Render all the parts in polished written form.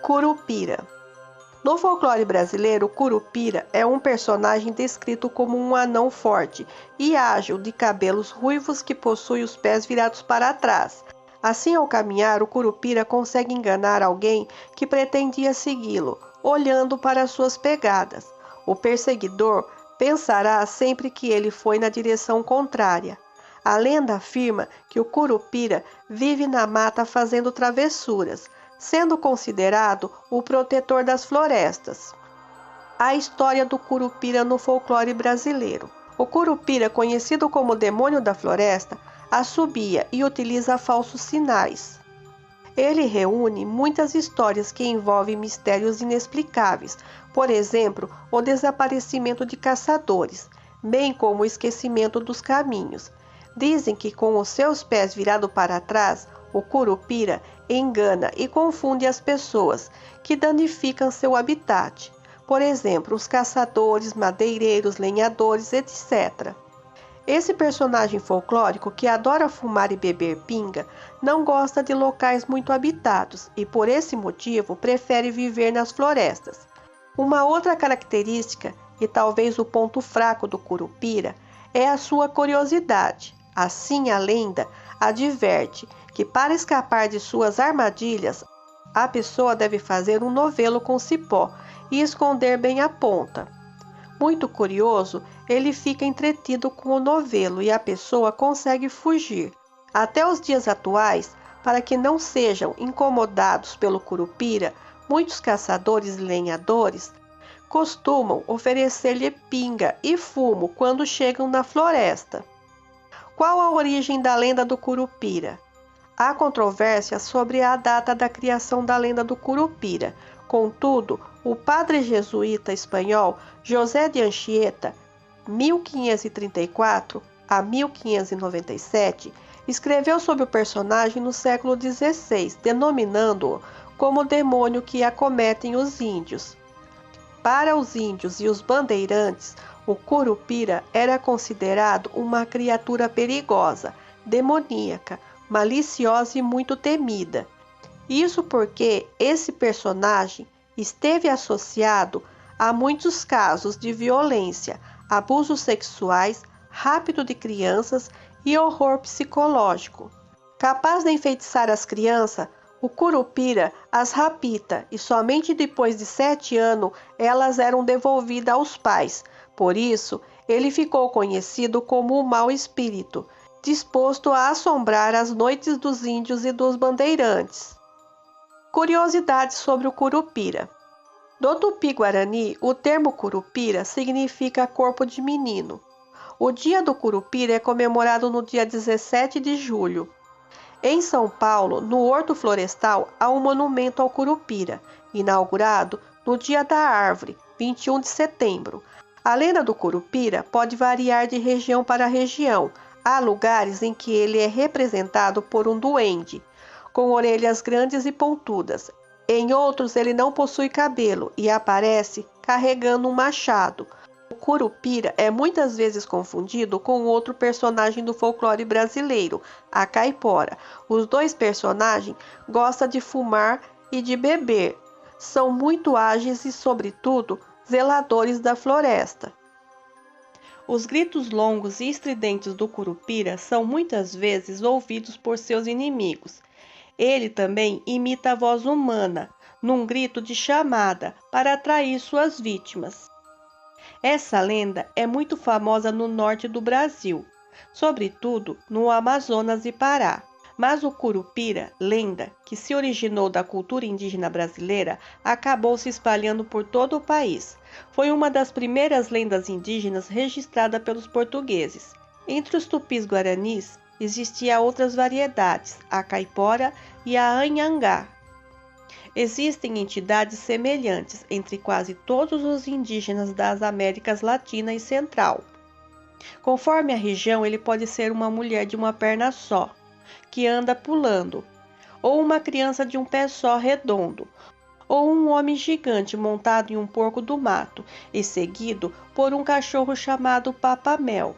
Curupira. No folclore brasileiro, Curupira é um personagem descrito como um anão forte e ágil de cabelos ruivos que possui os pés virados para trás. Assim, ao caminhar, o Curupira consegue enganar alguém que pretendia segui-lo, olhando para suas pegadas. O perseguidor pensará sempre que ele foi na direção contrária. A lenda afirma que o Curupira vive na mata fazendo travessuras, sendo considerado o protetor das florestas. A história do Curupira no folclore brasileiro. O Curupira, conhecido como demônio da floresta, assobia e utiliza falsos sinais. Ele reúne muitas histórias que envolvem mistérios inexplicáveis, por exemplo, o desaparecimento de caçadores, bem como o esquecimento dos caminhos. Dizem que com os seus pés virados para trás, o Curupira engana e confunde as pessoas, que danificam seu habitat. Por exemplo, os caçadores, madeireiros, lenhadores, etc. Esse personagem folclórico, que adora fumar e beber pinga, não gosta de locais muito habitados e, por esse motivo, prefere viver nas florestas. Uma outra característica, e talvez o ponto fraco do Curupira, é a sua curiosidade. Assim, a lenda adverte que, para escapar de suas armadilhas, a pessoa deve fazer um novelo com cipó e esconder bem a ponta. Muito curioso, ele fica entretido com o novelo e a pessoa consegue fugir. Até os dias atuais, para que não sejam incomodados pelo Curupira, muitos caçadores e lenhadores costumam oferecer-lhe pinga e fumo quando chegam na floresta. Qual a origem da lenda do Curupira? Há controvérsia sobre a data da criação da lenda do Curupira. Contudo, o padre jesuíta espanhol José de Anchieta, 1534 a 1597, escreveu sobre o personagem no século XVI, denominando-o como o demônio que acometem os índios. Para os índios e os bandeirantes, o Curupira era considerado uma criatura perigosa, demoníaca, maliciosa e muito temida. Isso porque esse personagem esteve associado a muitos casos de violência, abusos sexuais, rapto de crianças e horror psicológico. Capaz de enfeitiçar as crianças, o Curupira as rapta e somente depois de 7 anos elas eram devolvidas aos pais. Por isso, ele ficou conhecido como o mau espírito, disposto a assombrar as noites dos índios e dos bandeirantes. Curiosidades sobre o Curupira. No Tupi-Guarani, o termo Curupira significa corpo de menino. O dia do Curupira é comemorado no dia 17 de julho. Em São Paulo, no Horto Florestal, há um monumento ao Curupira, inaugurado no Dia da Árvore, 21 de setembro. A lenda do Curupira pode variar de região para região. Há lugares em que ele é representado por um duende, com orelhas grandes e pontudas. Em outros, ele não possui cabelo e aparece carregando um machado. O Curupira é muitas vezes confundido com outro personagem do folclore brasileiro, a Caipora. Os dois personagens gostam de fumar e de beber. São muito ágeis e, sobretudo, zeladores da floresta. Os gritos longos e estridentes do Curupira são muitas vezes ouvidos por seus inimigos. Ele também imita a voz humana, num grito de chamada, para atrair suas vítimas. Essa lenda é muito famosa no norte do Brasil, sobretudo no Amazonas e Pará. Mas o Curupira, lenda que se originou da cultura indígena brasileira, acabou se espalhando por todo o país. Foi uma das primeiras lendas indígenas registrada pelos portugueses. Entre os tupis-guaranis, existiam outras variedades, a caipora e a anhangá. Existem entidades semelhantes entre quase todos os indígenas das Américas Latina e Central. Conforme a região, ele pode ser uma mulher de uma perna só, que anda pulando, ou uma criança de um pé só redondo, ou um homem gigante montado em um porco do mato e seguido por um cachorro chamado Papamel.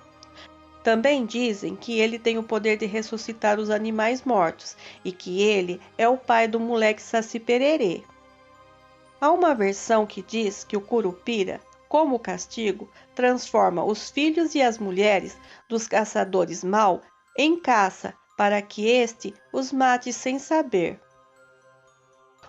Também dizem que ele tem o poder de ressuscitar os animais mortos e que ele é o pai do moleque Saci Pererê. Há uma versão que diz que o Curupira, como castigo, transforma os filhos e as mulheres dos caçadores mau em caça para que este os mate sem saber.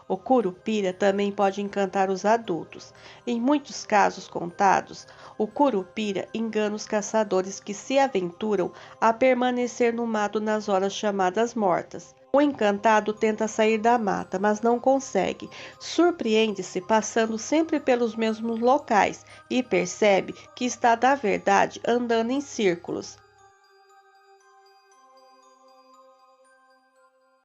O Curupira também pode encantar os adultos. Em muitos casos contados, o Curupira engana os caçadores que se aventuram a permanecer no mato nas horas chamadas mortas. O encantado tenta sair da mata, mas não consegue. Surpreende-se passando sempre pelos mesmos locais e percebe que está, na verdade, andando em círculos.